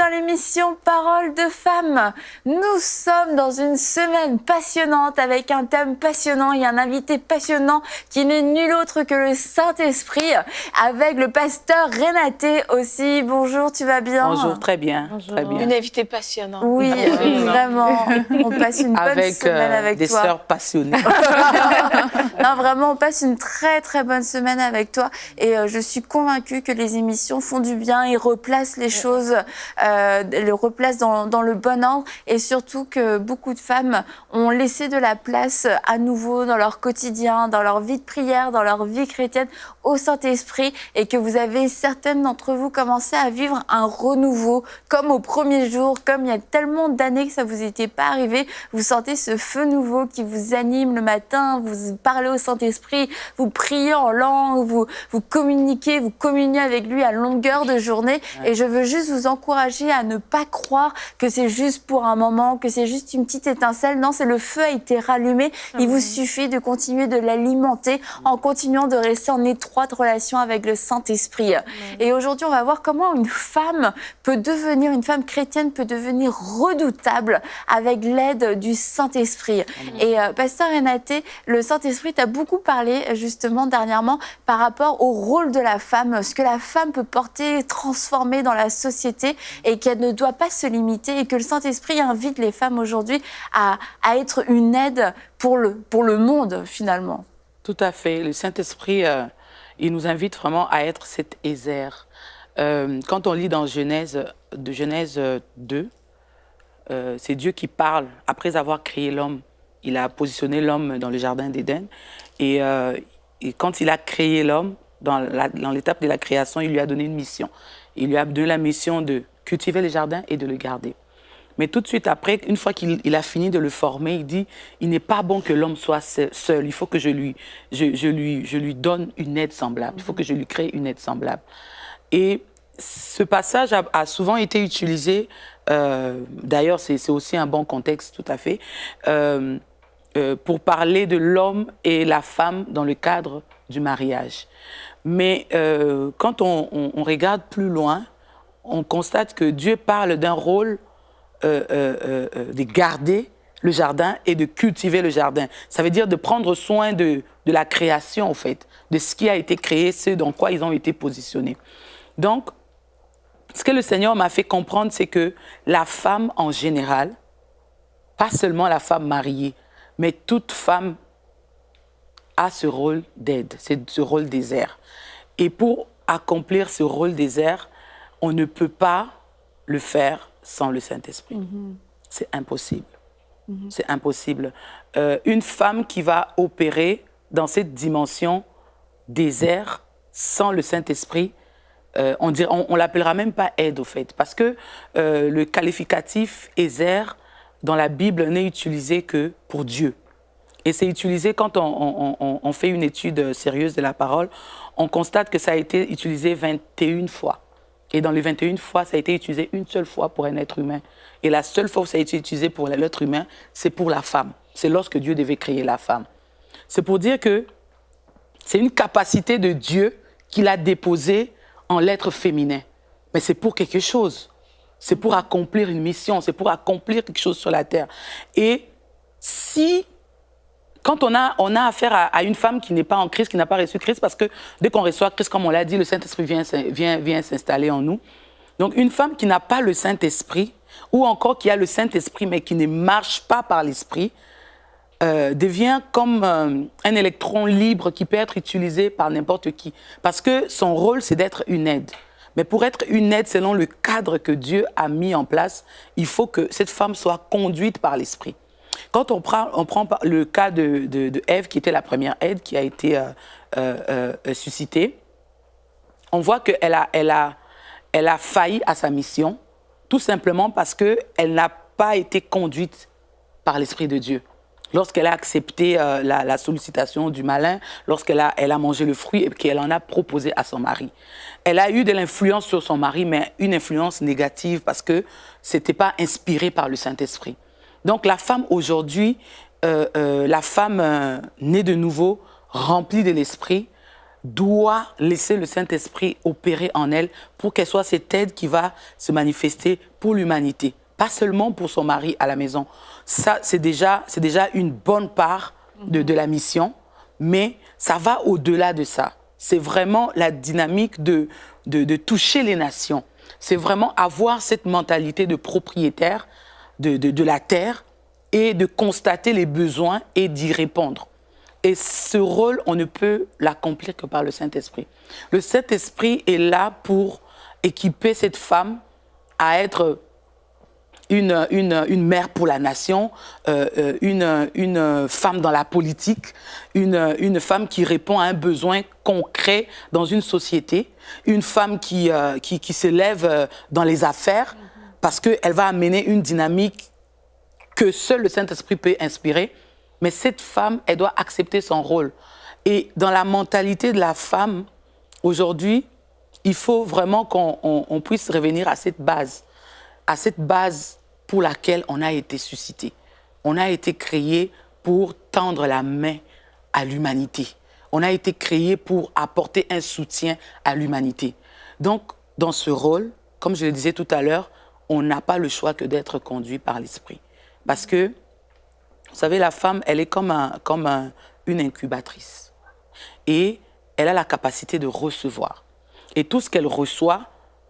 dans l'émission Paroles de femmes. Nous sommes dans une semaine passionnante avec un thème passionnant et un invité passionnant qui n'est nul autre que le Saint-Esprit avec le pasteur Renaté aussi. Bonjour, tu vas bien? Bonjour, très bien. Bonjour. Très bien. Une invitée passionnante. Oui, vraiment. On passe une bonne semaine avec des toi. sœurs passionnées. Non, vraiment, on passe une très très bonne semaine avec toi et je suis convaincue que les émissions font du bien et replacent les choses, les replacent dans le bon ordre et surtout que beaucoup de femmes ont laissé de la place à nouveau dans leur quotidien, dans leur vie de prière, dans leur vie chrétienne au Saint-Esprit et que vous avez, certaines d'entre vous, commencé à vivre un renouveau comme au premier jour, comme il y a tellement d'années que ça vous était pas arrivé. Vous sentez ce feu nouveau qui vous anime le matin, vous parlez au Saint-Esprit, vous priez en langue, vous communiquez, vous communiez avec lui à longueur de journée. Ouais. Et je veux juste vous encourager à ne pas croire que c'est juste pour un moment, que c'est juste une petite étincelle. Non, c'est le feu a été rallumé. Il vous suffit de continuer de l'alimenter en continuant de rester en étroite relation avec le Saint-Esprit. Et aujourd'hui, on va voir comment une femme une femme chrétienne peut devenir redoutable avec l'aide du Saint-Esprit. Et pasteur Renaté, le Saint-Esprit t'a beaucoup parlé justement dernièrement par rapport au rôle de la femme, ce que la femme peut porter, transformer dans la société et qu'elle ne doit pas se limiter et que le Saint-Esprit invite les femmes aujourd'hui à être une aide pour le monde finalement. Tout à fait. Le Saint-Esprit, il nous invite vraiment à être cet Ézer. Quand on lit dans Genèse 2, c'est Dieu qui parle. Après avoir créé l'homme, il a positionné l'homme dans le jardin d'Éden. Et quand il a créé l'homme, dans l'étape de la création, il lui a donné une mission. Il lui a donné la mission de cultiver le jardin et de le garder. Mais tout de suite après, une fois qu'il a fini de le former, il dit « Il n'est pas bon que l'homme soit seul. Il faut que je lui donne une aide semblable. Il faut que je lui crée une aide semblable. » Et ce passage a souvent été utilisé, d'ailleurs c'est aussi un bon contexte tout à fait, pour parler de l'homme et la femme dans le cadre du mariage. Mais quand on regarde plus loin, on constate que Dieu parle d'un rôle de garder le jardin et de cultiver le jardin. Ça veut dire de prendre soin de la création, en fait, de ce qui a été créé, ce dans quoi ils ont été positionnés. Donc, ce que le Seigneur m'a fait comprendre, c'est que la femme en général, pas seulement la femme mariée, mais toute femme a ce rôle d'aide, c'est ce rôle d'Ézer. Et pour accomplir ce rôle d'Ézer, on ne peut pas le faire sans le Saint-Esprit. C'est impossible. C'est impossible. Une femme qui va opérer dans cette dimension d'Ézer sans le Saint-Esprit, on l'appellera même pas aide, au fait, parce que le qualificatif Ézer dans la Bible n'est utilisé que pour Dieu. Et c'est utilisé quand on fait une étude sérieuse de la parole, on constate que ça a été utilisé 21 fois. Et dans les 21 fois, ça a été utilisé une seule fois pour un être humain. Et la seule fois où ça a été utilisé pour l'être humain, c'est pour la femme. C'est lorsque Dieu devait créer la femme. C'est pour dire que c'est une capacité de Dieu qu'il a déposée en l'être féminin. Mais c'est pour quelque chose. C'est pour accomplir une mission, c'est pour accomplir quelque chose sur la terre. Et quand on a affaire à une femme qui n'est pas en Christ, qui n'a pas reçu Christ, parce que dès qu'on reçoit Christ, comme on l'a dit, le Saint-Esprit vient s'installer en nous. Donc une femme qui n'a pas le Saint-Esprit, ou encore qui a le Saint-Esprit mais qui ne marche pas par l'Esprit, devient comme un électron libre qui peut être utilisé par n'importe qui. Parce que son rôle, c'est d'être une aide. Mais pour être une aide, selon le cadre que Dieu a mis en place, il faut que cette femme soit conduite par l'Esprit. Quand on prend le cas de Ève, qui était la première aide qui a été suscitée, on voit qu'elle a failli à sa mission, tout simplement parce qu'elle n'a pas été conduite par l'Esprit de Dieu. Lorsqu'elle a accepté la sollicitation du malin, lorsqu'elle a mangé le fruit et qu'elle en a proposé à son mari. Elle a eu de l'influence sur son mari, mais une influence négative parce que ce n'était pas inspiré par le Saint-Esprit. Donc la femme aujourd'hui, la femme née de nouveau, remplie de l'Esprit, doit laisser le Saint-Esprit opérer en elle pour qu'elle soit cette aide qui va se manifester pour l'humanité. Pas seulement pour son mari à la maison. Ça, c'est déjà une bonne part de la mission, mais ça va au-delà de ça. C'est vraiment la dynamique de toucher les nations. C'est vraiment avoir cette mentalité de propriétaire de la terre et de constater les besoins et d'y répondre. Et ce rôle, on ne peut l'accomplir que par le Saint-Esprit. Le Saint-Esprit est là pour équiper cette femme à être une mère pour la nation, une femme dans la politique, une femme qui répond à un besoin concret dans une société, une femme qui s'élève dans les affaires parce qu'elle va amener une dynamique que seul le Saint-Esprit peut inspirer. Mais cette femme, elle doit accepter son rôle. Et dans la mentalité de la femme, aujourd'hui, il faut vraiment qu'on puisse revenir à cette base pour laquelle on a été suscité. On a été créé pour tendre la main à l'humanité. On a été créé pour apporter un soutien à l'humanité. Donc, dans ce rôle, comme je le disais tout à l'heure, on n'a pas le choix que d'être conduit par l'Esprit. Parce que, vous savez, la femme, elle est comme une incubatrice. Et elle a la capacité de recevoir. Et tout ce qu'elle reçoit,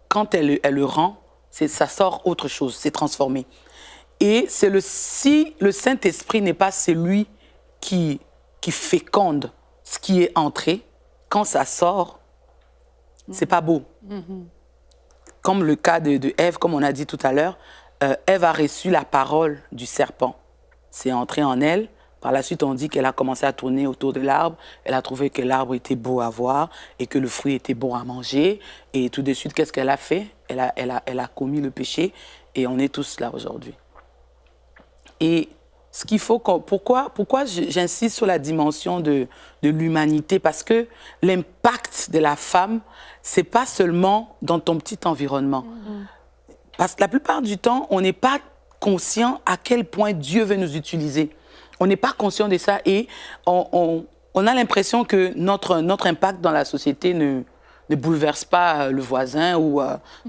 quand elle le rend, ça sort autre chose, c'est transformé. Et si le Saint-Esprit n'est pas celui qui féconde ce qui est entré, quand ça sort, c'est pas beau. Comme le cas de Ève, comme on a dit tout à l'heure, Ève a reçu la parole du serpent. C'est entré en elle. Par la suite, on dit qu'elle a commencé à tourner autour de l'arbre. Elle a trouvé que l'arbre était beau à voir et que le fruit était bon à manger. Et tout de suite, qu'est-ce qu'elle a fait? Elle a commis le péché et on est tous là aujourd'hui. Et ce qu'il faut... Pourquoi j'insiste sur la dimension de l'humanité? Parce que l'impact de la femme, ce n'est pas seulement dans ton petit environnement. Parce que la plupart du temps, on n'est pas conscient à quel point Dieu veut nous utiliser. On n'est pas conscient de ça et on a l'impression que notre impact dans la société ne bouleverse pas le voisin ou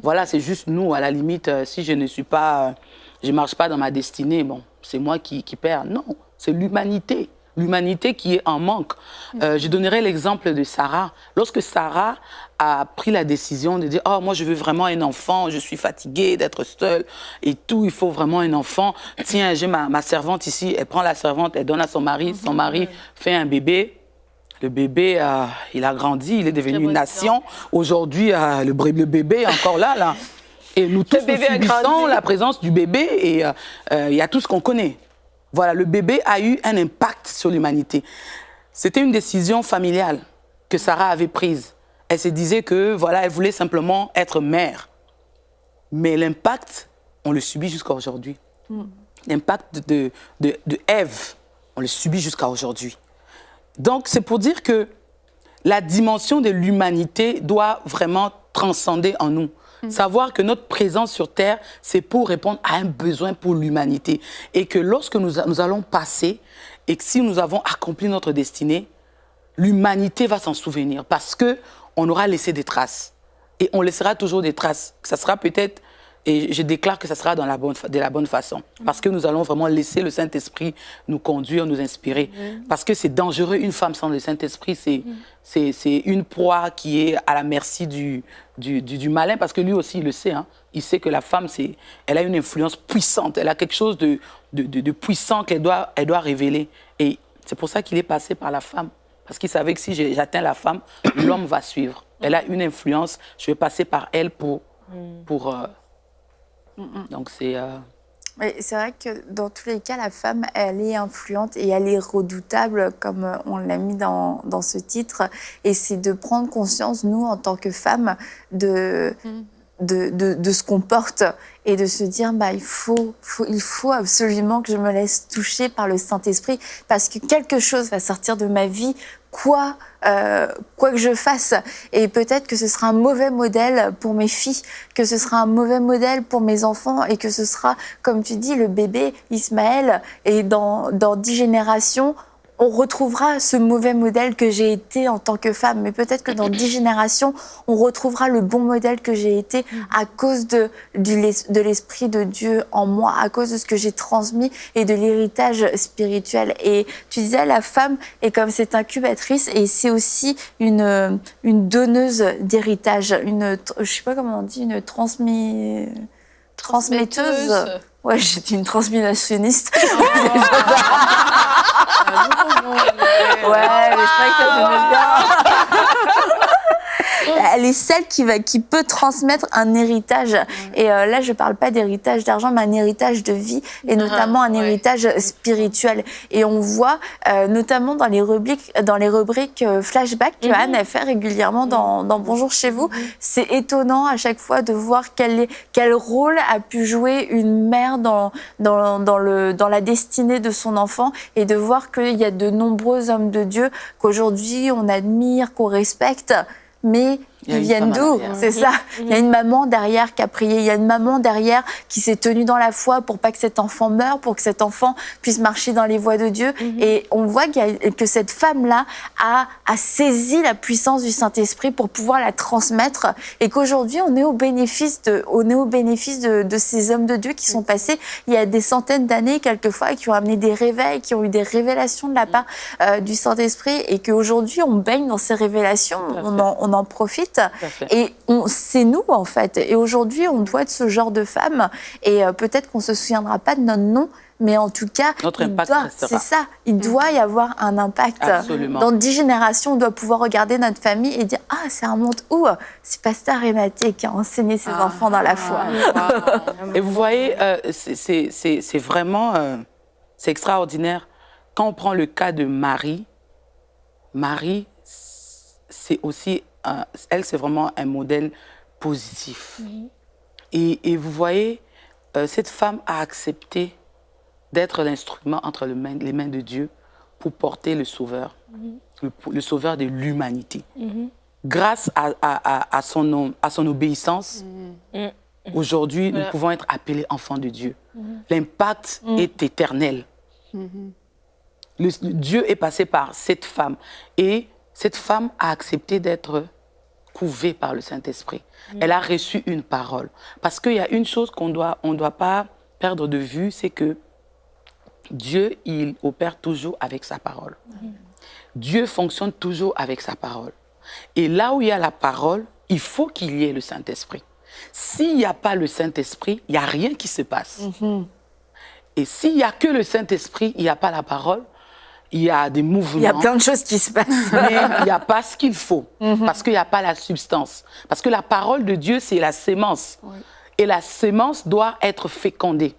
voilà, c'est juste nous, à la limite, si je ne marche pas dans ma destinée, bon, c'est moi qui perds. Non, c'est l'humanité. L'humanité qui est en manque. Je donnerai l'exemple de Sarah. Lorsque Sarah a pris la décision de dire « Oh, moi, je veux vraiment un enfant, je suis fatiguée d'être seule et tout, il faut vraiment un enfant. Tiens, j'ai ma servante ici. » Elle prend la servante, elle donne à son mari. Son mari fait un bébé. Le bébé, il a grandi, il est devenu une nation. Aujourd'hui, le bébé est encore là. Et nous tous, nous subissons la présence du bébé et il y a tout ce qu'on connaît. Voilà, le bébé a eu un impact sur l'humanité. C'était une décision familiale que Sarah avait prise. Elle se disait que, voilà, elle voulait simplement être mère. Mais l'impact, on le subit jusqu'à aujourd'hui. L'impact de Ève, on le subit jusqu'à aujourd'hui. Donc, c'est pour dire que la dimension de l'humanité doit vraiment transcender en nous. Savoir que notre présence sur Terre, c'est pour répondre à un besoin pour l'humanité. Et que lorsque nous allons passer, et que si nous avons accompli notre destinée, l'humanité va s'en souvenir parce qu'on aura laissé des traces. Et on laissera toujours des traces. Ça sera peut-être, et je déclare que ça sera de la bonne façon. Parce que nous allons vraiment laisser le Saint-Esprit nous conduire, nous inspirer. Parce que c'est dangereux, une femme sans le Saint-Esprit, c'est une proie qui est à la merci du malin, parce que lui aussi, il le sait. Hein. Il sait que la femme, elle a une influence puissante, elle a quelque chose de puissant qu'elle doit révéler. Et c'est pour ça qu'il est passé par la femme. Parce qu'il savait que si j'atteins la femme, l'homme va suivre. Elle a une influence, je vais passer par elle pour donc c'est... C'est vrai que dans tous les cas, la femme, elle est influente et elle est redoutable, comme on l'a mis dans ce titre. Et c'est de prendre conscience, nous, en tant que femmes, de ce qu'on porte et de se dire il faut absolument que je me laisse toucher par le Saint-Esprit parce que quelque chose va sortir de ma vie, quoi que je fasse. Et peut-être que ce sera un mauvais modèle pour mes filles, que ce sera un mauvais modèle pour mes enfants et que ce sera, comme tu dis, le bébé Ismaël. Et dans 10 générations, on retrouvera ce mauvais modèle que j'ai été en tant que femme, mais peut-être que dans 10 générations, on retrouvera le bon modèle que j'ai été à cause de l'Esprit de Dieu en moi, à cause de ce que j'ai transmis et de l'héritage spirituel. Et tu disais, la femme est comme cette incubatrice et c'est aussi une donneuse d'héritage, je sais pas comment on dit, une transmetteuse. Ouais, j'étais une transmissionniste. Ouais, mais je crois que ça sonnait bien. Elle est celle qui peut transmettre un héritage. Et là, je ne parle pas d'héritage d'argent, mais un héritage de vie, et notamment un héritage spirituel. Et on voit, notamment dans les rubriques flashback que Anne elle fait régulièrement dans Bonjour chez vous, c'est étonnant à chaque fois de voir quel rôle a pu jouer une mère dans la destinée de son enfant, et de voir qu'il y a de nombreux hommes de Dieu qu'aujourd'hui on admire, qu'on respecte, mais ils viennent d'où? C'est ça. Il y a une maman derrière qui a prié, il y a une maman derrière qui s'est tenue dans la foi pour pas que cet enfant meure, pour que cet enfant puisse marcher dans les voies de Dieu. Et on voit que cette femme-là a saisi la puissance du Saint-Esprit pour pouvoir la transmettre, et qu'aujourd'hui on est au bénéfice de ces hommes de Dieu qui sont passés il y a des centaines d'années quelquefois, et qui ont amené des réveils, qui ont eu des révélations de la part du Saint-Esprit, et qu'aujourd'hui on baigne dans ces révélations, on en profite. Et c'est nous, en fait. Et aujourd'hui, on doit être ce genre de femme. Et peut-être qu'on ne se souviendra pas de notre nom, mais en tout cas, notre impact restera. C'est ça. Il doit y avoir un impact. Absolument. Dans 10 générations, on doit pouvoir regarder notre famille et dire « Ah, ça remonte où ? C'est Pasteur Rématé qui a enseigné ses enfants dans la foi. » Et vous voyez, c'est vraiment... c'est extraordinaire. Quand on prend le cas de Marie, c'est aussi... elle, c'est vraiment un modèle positif. Et vous voyez, cette femme a accepté d'être l'instrument entre les mains de Dieu pour porter le Sauveur, le Sauveur de l'humanité. Grâce à son obéissance, aujourd'hui, nous pouvons être appelés enfants de Dieu. L'impact est éternel. Dieu est passé par cette femme. Et cette femme a accepté d'être couvée par le Saint-Esprit. Elle a reçu une parole. Parce qu'il y a une chose on ne doit pas perdre de vue, c'est que Dieu, il opère toujours avec sa parole. Dieu fonctionne toujours avec sa parole. Et là où il y a la parole, il faut qu'il y ait le Saint-Esprit. S'il n'y a pas le Saint-Esprit, il n'y a rien qui se passe. Et s'il n'y a que le Saint-Esprit, il n'y a pas la parole, il y a des mouvements. Il y a plein de choses qui se passent. Mais il n'y a pas ce qu'il faut, parce qu'il n'y a pas la substance. Parce que la parole de Dieu, c'est la sémence. Et la sémence doit être fécondée.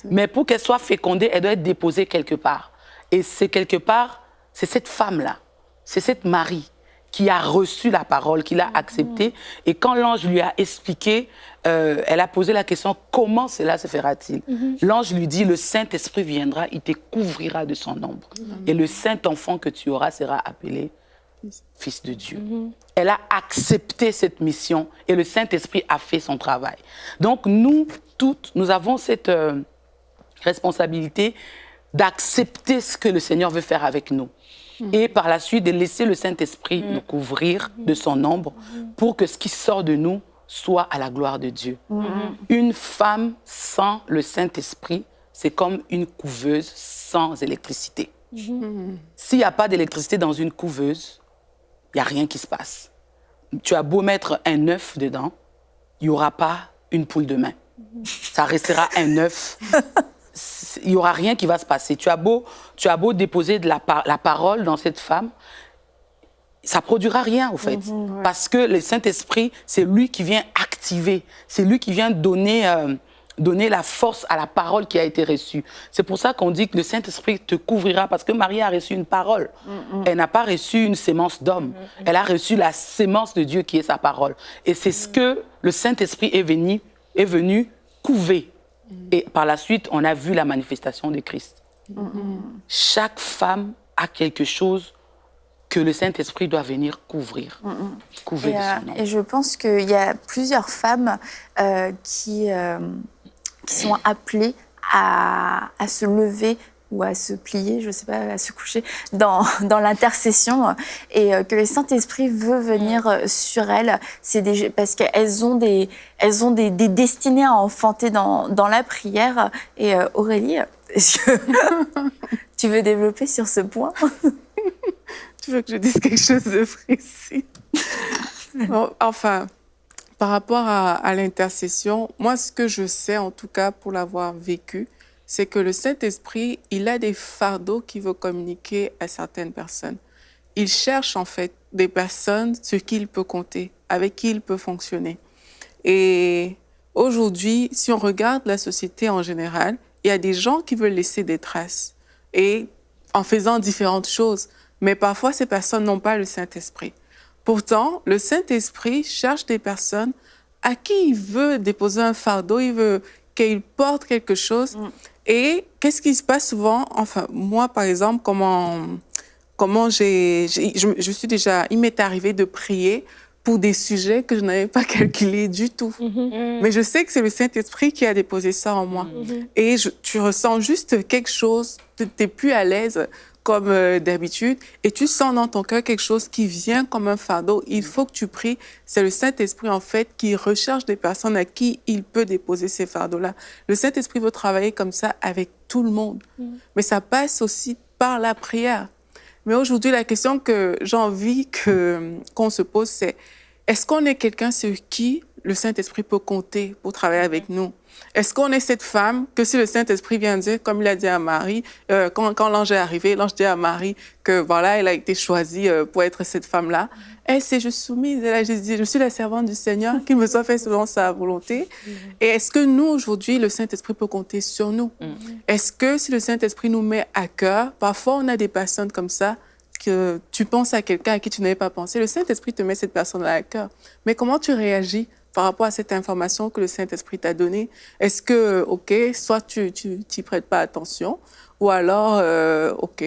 Mais pour qu'elle soit fécondée, elle doit être déposée quelque part. Et c'est quelque part, c'est cette femme-là, c'est cette Marie qui a reçu la parole, qui l'a acceptée. Et quand l'ange lui a expliqué, elle a posé la question, comment cela se fera-t-il? L'ange lui dit, le Saint-Esprit viendra, il te couvrira de son ombre. Et le Saint-Enfant que tu auras sera appelé Fils de Dieu. Elle a accepté cette mission et le Saint-Esprit a fait son travail. Donc nous, toutes, nous avons cette responsabilité d'accepter ce que le Seigneur veut faire avec nous. Et par la suite, de laisser le Saint-Esprit nous couvrir de son ombre pour que ce qui sort de nous soit à la gloire de Dieu. Une femme sans le Saint-Esprit, c'est comme une couveuse sans électricité. S'il n'y a pas d'électricité dans une couveuse, il n'y a rien qui se passe. Tu as beau mettre un œuf dedans, il n'y aura pas une poule de main. Ça restera un œuf. Il n'y aura rien qui va se passer. Tu as beau déposer de la parole dans cette femme, ça ne produira rien, au fait. Parce que le Saint-Esprit, c'est lui qui vient activer, c'est lui qui vient donner la force à la parole qui a été reçue. C'est pour ça qu'on dit que le Saint-Esprit te couvrira, parce que Marie a reçu une parole. Elle n'a pas reçu une sémence d'homme. Elle a reçu la sémence de Dieu qui est sa parole. Et c'est ce que le Saint-Esprit est venu couver. Et par la suite, on a vu la manifestation de Christ. Chaque femme a quelque chose que le Saint-Esprit doit venir couvrir. Couvrir de son nom. Et je pense qu'il y a plusieurs femmes qui sont appelées à se lever ou à se plier, je ne sais pas, à se coucher dans l'intercession, et que le Saint-Esprit veut venir sur elles. Parce qu'elles ont des destinées à enfanter dans la prière. Et Aurélie, est-ce que tu veux développer sur ce point? Tu veux que je dise quelque chose de précis? Bon, enfin, par rapport à l'intercession, moi, ce que je sais, en tout cas pour l'avoir vécu, c'est que le Saint-Esprit, il a des fardeaux qu'il veut communiquer à certaines personnes. Il cherche en fait des personnes sur qui il peut compter, avec qui il peut fonctionner. Et aujourd'hui, si on regarde la société en général, il y a des gens qui veulent laisser des traces et en faisant différentes choses. Mais parfois, ces personnes n'ont pas le Saint-Esprit. Pourtant, le Saint-Esprit cherche des personnes à qui il veut déposer un fardeau, il veut qu'ils portent quelque chose. Et qu'est-ce qui se passe souvent? Enfin, moi, par exemple, il m'est arrivé de prier pour des sujets que je n'avais pas calculés du tout. Mais je sais que c'est le Saint-Esprit qui a déposé ça en moi. Et tu ressens juste quelque chose, tu n'es plus à l'aise comme d'habitude, et tu sens dans ton cœur quelque chose qui vient comme un fardeau. Il faut que tu pries. C'est le Saint-Esprit, en fait, qui recherche des personnes à qui il peut déposer ces fardeaux-là. Le Saint-Esprit veut travailler comme ça avec tout le monde. Mais ça passe aussi par la prière. Mais aujourd'hui, la question que j'ai envie qu'on se pose, c'est est-ce qu'on est quelqu'un sur qui le Saint-Esprit peut compter pour travailler avec nous? Est-ce qu'on est cette femme que si le Saint-Esprit vient dire, comme il a dit à Marie, quand l'ange est arrivé, l'ange dit à Marie que voilà, elle a été choisie pour être cette femme-là. Elle s'est juste soumise. Elle a juste dit, je suis la servante du Seigneur, qu'il me soit fait selon sa volonté. Et est-ce que nous, aujourd'hui, le Saint-Esprit peut compter sur nous? Est-ce que si le Saint-Esprit nous met à cœur, parfois on a des personnes comme ça, que tu penses à quelqu'un à qui tu n'avais pas pensé, le Saint-Esprit te met cette personne-là à cœur. Mais comment tu réagis par rapport à cette information que le Saint-Esprit t'a donnée? Est-ce que, OK, soit tu n'y prêtes pas attention, ou alors, OK,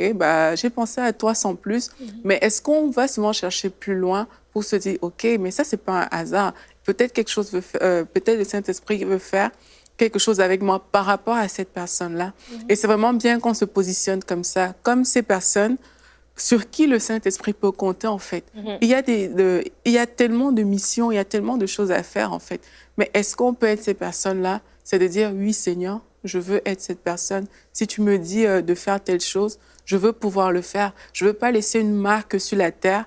j'ai pensé à toi sans plus, mais est-ce qu'on va souvent chercher plus loin pour se dire, OK, mais ça, c'est pas un hasard. Peut-être peut-être le Saint-Esprit veut faire quelque chose avec moi par rapport à cette personne-là. Et c'est vraiment bien qu'on se positionne comme ça, comme ces personnes sur qui le Saint-Esprit peut compter, en fait. Il y a tellement de missions, il y a tellement de choses à faire, en fait. Mais est-ce qu'on peut être ces personnes-là? C'est de dire, oui, Seigneur, je veux être cette personne. Si tu me dis de faire telle chose, je veux pouvoir le faire. Je ne veux pas laisser une marque sur la terre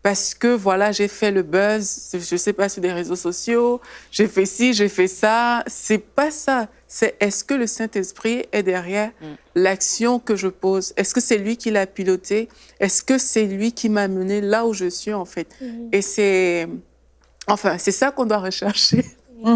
parce que, voilà, j'ai fait le buzz, je ne sais pas, sur des réseaux sociaux, j'ai fait ci, j'ai fait ça. C'est pas ça. C'est est-ce que le Saint-Esprit est derrière l'action que je pose? Est-ce que c'est lui qui l'a piloté? Est-ce que c'est lui qui m'a mené là où je suis, en fait? Et c'est ça qu'on doit rechercher. Mais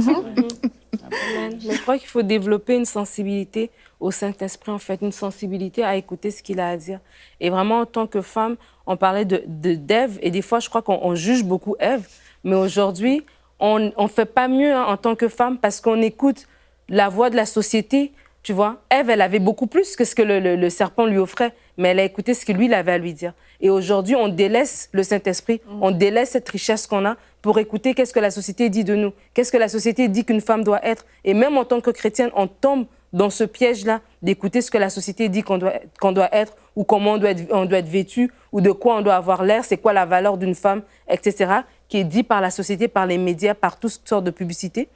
je crois qu'il faut développer une sensibilité au Saint-Esprit, en fait, une sensibilité à écouter ce qu'il a à dire. Et vraiment, en tant que femme, on parlait d'Ève, et des fois, je crois qu'on juge beaucoup Ève, mais aujourd'hui, on ne fait pas mieux en tant que femme parce qu'on écoute la voix de la société. Tu vois, Ève, elle avait beaucoup plus que ce que le serpent lui offrait, mais elle a écouté ce que lui, il avait à lui dire. Et aujourd'hui, on délaisse le Saint-Esprit, on délaisse cette richesse qu'on a pour écouter qu'est-ce que la société dit de nous, qu'est-ce que la société dit qu'une femme doit être. Et même en tant que chrétienne, on tombe dans ce piège-là d'écouter ce que la société dit qu'on doit être, ou comment on doit être vêtu, ou de quoi on doit avoir l'air, c'est quoi la valeur d'une femme, etc., qui est dit par la société, par les médias, par toutes sortes de publicités.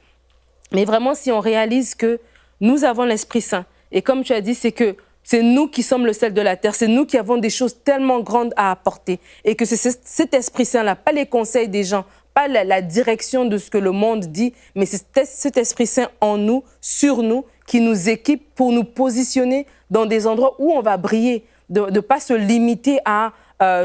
Mais vraiment, si on réalise que nous avons l'Esprit Saint, et comme tu as dit, c'est que c'est nous qui sommes le sel de la terre, c'est nous qui avons des choses tellement grandes à apporter, et que c'est cet Esprit Saint-là, pas les conseils des gens, pas la direction de ce que le monde dit, mais c'est cet Esprit Saint en nous, sur nous, qui nous équipe pour nous positionner dans des endroits où on va briller, de ne pas se limiter à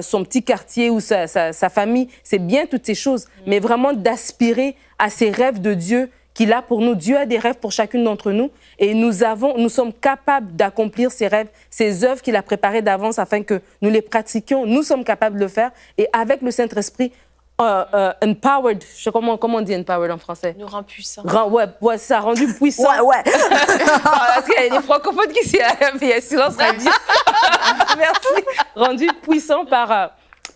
son petit quartier ou sa famille. C'est bien toutes ces choses, mais vraiment d'aspirer à ces rêves de Dieu qu'il a pour nous. Dieu a des rêves pour chacune d'entre nous et nous sommes capables d'accomplir ces rêves, ces œuvres qu'il a préparées d'avance afin que nous les pratiquions. Nous sommes capables de le faire et avec le Saint-Esprit, empowered, comment on dit empowered en français? Nous rend puissants. Ouais, ça a rendu puissant. Ouais. Parce qu'il y a des francophones qui il y a silence radio. Merci. Rendu puissant par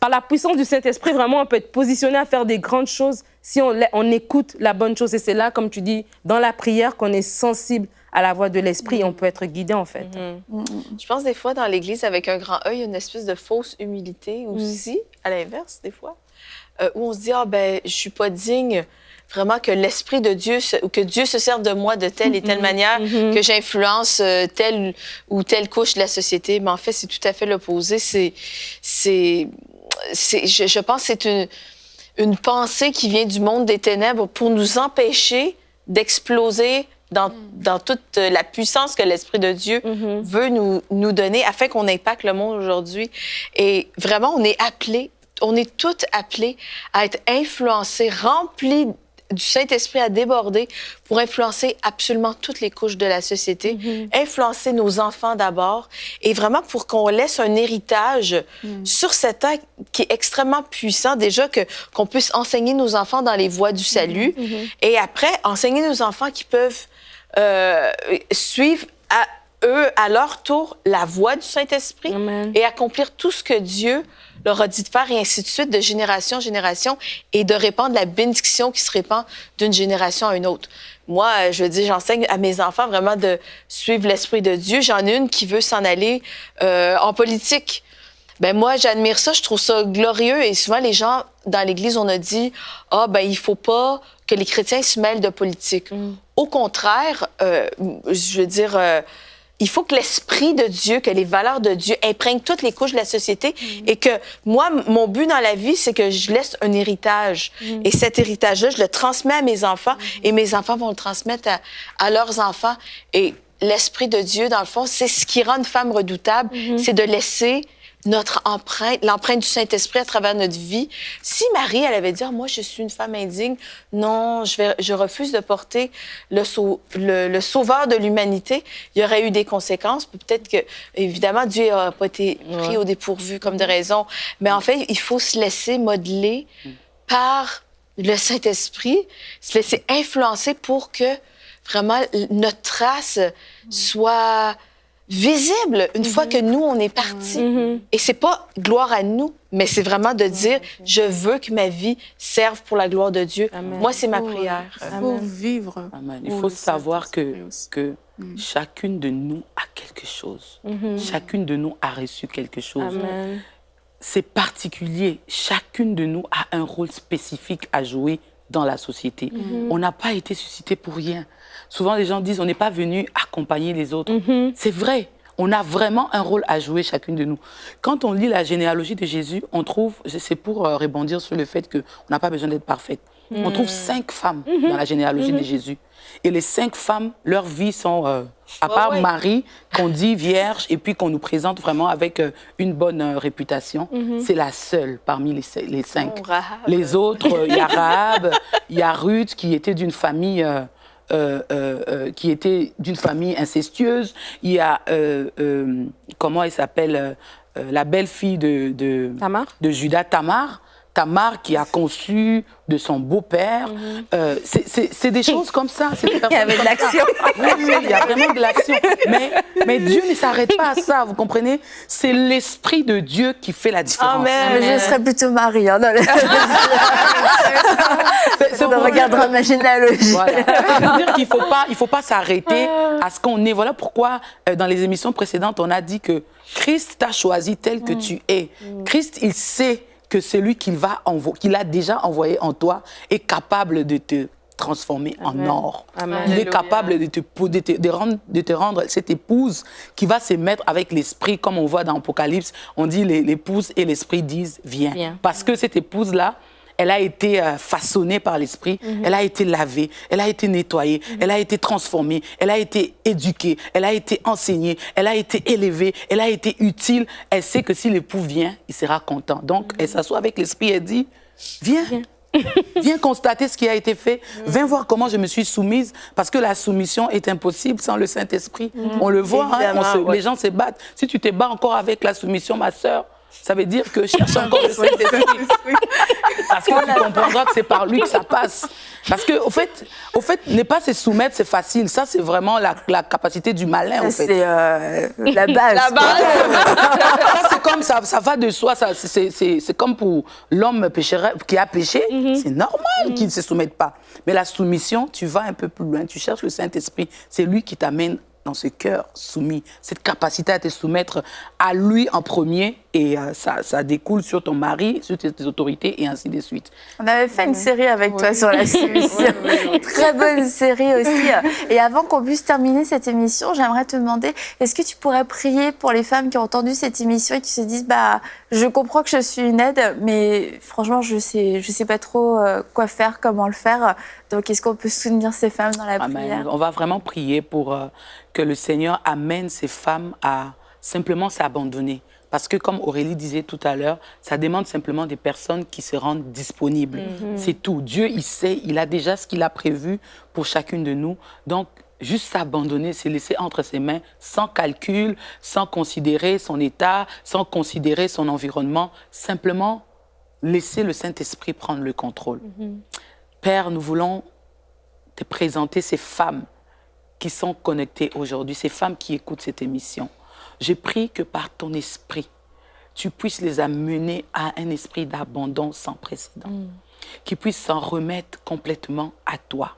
la puissance du Saint-Esprit, vraiment, on peut être positionné à faire des grandes choses si on écoute la bonne chose. Et c'est là, comme tu dis, dans la prière, qu'on est sensible à la voix de l'esprit et on peut être guidé, en fait. Je pense des fois, dans l'Église, avec un grand E, il y a une espèce de fausse humilité aussi, à l'inverse, des fois, où on se dit, ah ben, je suis pas digne vraiment que l'Esprit de Dieu, ou que Dieu se serve de moi de telle et telle manière, que j'influence telle ou telle couche de la société. Mais en fait, c'est tout à fait l'opposé. Je pense que c'est une pensée qui vient du monde des ténèbres pour nous empêcher d'exploser dans toute la puissance que l'Esprit de Dieu veut nous donner afin qu'on impacte le monde aujourd'hui. Et vraiment, on est toutes appelées à être influencées, remplies du Saint-Esprit à déborder pour influencer absolument toutes les couches de la société, influencer nos enfants d'abord, et vraiment pour qu'on laisse un héritage sur cette terre qui est extrêmement puissant, déjà qu'on puisse enseigner nos enfants dans les voies du salut, et après, enseigner nos enfants qui peuvent suivre à leur tour la voie du Saint-Esprit et accomplir tout ce que Dieu leur a dit de faire, et ainsi de suite, de génération en génération, et de répandre la bénédiction qui se répand d'une génération à une autre. Moi, je veux dire, j'enseigne à mes enfants vraiment de suivre l'Esprit de Dieu. J'en ai une qui veut s'en aller en politique. Ben moi, j'admire ça, je trouve ça glorieux, et souvent, les gens dans l'Église, on a dit « Ah, ben il faut pas que les chrétiens se mêlent de politique. Au contraire, je veux dire... il faut que l'Esprit de Dieu, que les valeurs de Dieu imprègnent toutes les couches de la société, et que moi, mon but dans la vie, c'est que je laisse un héritage. Et cet héritage-là, je le transmets à mes enfants, et mes enfants vont le transmettre à leurs enfants. Et l'Esprit de Dieu, dans le fond, c'est ce qui rend une femme redoutable, c'est de laisser notre empreinte, l'empreinte du Saint-Esprit à travers notre vie. Si Marie, elle avait dit « Moi, je suis une femme indigne, non, je refuse de porter le sauveur de l'humanité », il y aurait eu des conséquences. Peut-être que, évidemment, Dieu n'aurait pas été pris au dépourvu comme de raison. Mais en fait, il faut se laisser modeler par le Saint-Esprit, se laisser influencer pour que vraiment notre trace soit visible une fois que nous, on est partis. Et c'est pas gloire à nous, mais c'est vraiment de dire, je veux que ma vie serve pour la gloire de Dieu. Amen. Moi, c'est ma prière. Il faut vivre. Amen. Il faut savoir que chacune de nous a quelque chose. Chacune de nous a reçu quelque chose. Amen. C'est particulier. Chacune de nous a un rôle spécifique à jouer dans la société. On n'a pas été suscité pour rien. Souvent, les gens disent, on n'est pas venu accompagner les autres. C'est vrai. On a vraiment un rôle à jouer, chacune de nous. Quand on lit la généalogie de Jésus, on trouve, c'est pour rebondir sur le fait qu'on n'a pas besoin d'être parfaite. On trouve 5 femmes dans la généalogie de Jésus. Et les 5 femmes, leurs vies sont, à part Marie, qu'on dit vierge, et puis qu'on nous présente vraiment avec une bonne réputation, c'est la seule parmi les 5. Les autres, il y a Rahab, il y a Ruth, qui était d'une famille... incestueuse. Il y a, comment elle s'appelle, la belle-fille de Judas, Tamar. Tamar qui a conçu de son beau-père. C'est des choses comme ça. Il y avait de l'action. Oui, il y a vraiment de l'action. Mais Dieu ne s'arrête pas à ça, vous comprenez? C'est l'Esprit de Dieu qui fait la différence. Amen. Je serais plutôt Marie. Hein, on regardera ma généalogie. Voilà. C'est-à-dire qu'il ne faut pas s'arrêter à ce qu'on est. Voilà pourquoi, dans les émissions précédentes, on a dit que Christ t'a choisi tel que tu es. Christ, il sait que celui qu'il a déjà envoyé en toi est capable de te transformer en or. Amen. Il est capable de te rendre cette épouse qui va se mettre avec l'esprit, comme on voit dans Apocalypse, on dit l'épouse et l'esprit disent viens. Parce que cette épouse-là, elle a été façonnée par l'Esprit, elle a été lavée, elle a été nettoyée, elle a été transformée, elle a été éduquée, elle a été enseignée, elle a été élevée, elle a été utile. Elle sait que si l'époux vient, il sera content. Donc, elle s'assoit avec l'Esprit et dit, viens. Viens constater ce qui a été fait. Viens voir comment je me suis soumise. Parce que la soumission est impossible sans le Saint-Esprit. On le voit, les gens se battent. Si tu te bats encore avec la soumission, ma sœur, Ça veut dire que cherche encore le Saint-Esprit. Parce que tu comprendras que c'est par lui que ça passe. Parce que, au fait, ne pas se soumettre, c'est facile. Ça, c'est vraiment la capacité du malin, en fait. C'est la base. La base. Ça, c'est comme ça va de soi. C'est comme pour l'homme qui a péché. C'est normal qu'il ne se soumette pas. Mais la soumission, tu vas un peu plus loin. Tu cherches le Saint-Esprit. C'est lui qui t'amène dans ce cœur soumis, cette capacité à te soumettre à lui en premier, et ça découle sur ton mari, sur tes autorités, et ainsi de suite. On avait fait une série avec toi sur la soumission. Très bonne série aussi. Et avant qu'on puisse terminer cette émission, j'aimerais te demander, est-ce que tu pourrais prier pour les femmes qui ont entendu cette émission et qui se disent, je comprends que je suis une aide, mais franchement, je sais pas trop quoi faire, comment le faire. Donc, est-ce qu'on peut soutenir ces femmes dans la prière? On va vraiment prier pour que le Seigneur amène ces femmes à simplement s'abandonner. Parce que, comme Aurélie disait tout à l'heure, ça demande simplement des personnes qui se rendent disponibles. C'est tout. Dieu, il sait, il a déjà ce qu'il a prévu pour chacune de nous. Donc, juste s'abandonner, c'est laisser entre ses mains, sans calcul, sans considérer son état, sans considérer son environnement. Simplement, laisser le Saint-Esprit prendre le contrôle. Père, nous voulons te présenter ces femmes qui sont connectées aujourd'hui, ces femmes qui écoutent cette émission. Je prie que par ton esprit, tu puisses les amener à un esprit d'abandon sans précédent, qu'ils puissent s'en remettre complètement à toi.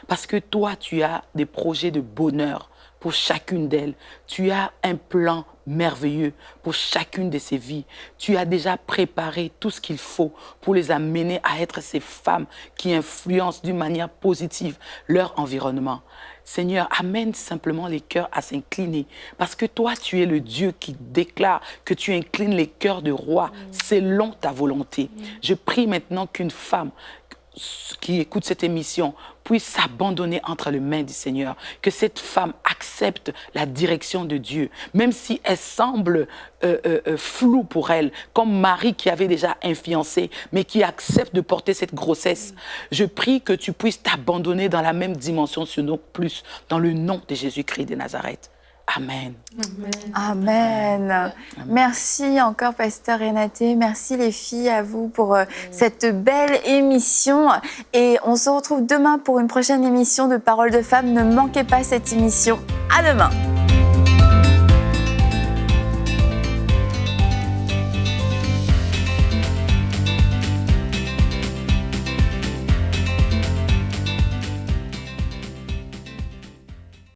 Parce que toi, tu as des projets de bonheur pour chacune d'elles. Tu as un plan merveilleux pour chacune de ces vies. Tu as déjà préparé tout ce qu'il faut pour les amener à être ces femmes qui influencent d'une manière positive leur environnement. Seigneur, amène simplement les cœurs à s'incliner, parce que toi, tu es le Dieu qui déclare que tu inclines les cœurs de rois selon ta volonté. Je prie maintenant qu'une femme qui écoute cette émission puisse s'abandonner entre les mains du Seigneur, que cette femme accepte la direction de Dieu, même si elle semble floue pour elle, comme Marie qui avait déjà influencé, mais qui accepte de porter cette grossesse. Je prie que tu puisses t'abandonner dans la même dimension, sinon plus, dans le nom de Jésus-Christ de Nazareth. Amen. Amen. Merci encore, Pasteur Renaté. Merci les filles, à vous pour cette belle émission. Et on se retrouve demain pour une prochaine émission de Paroles de Femmes. Ne manquez pas cette émission. À demain.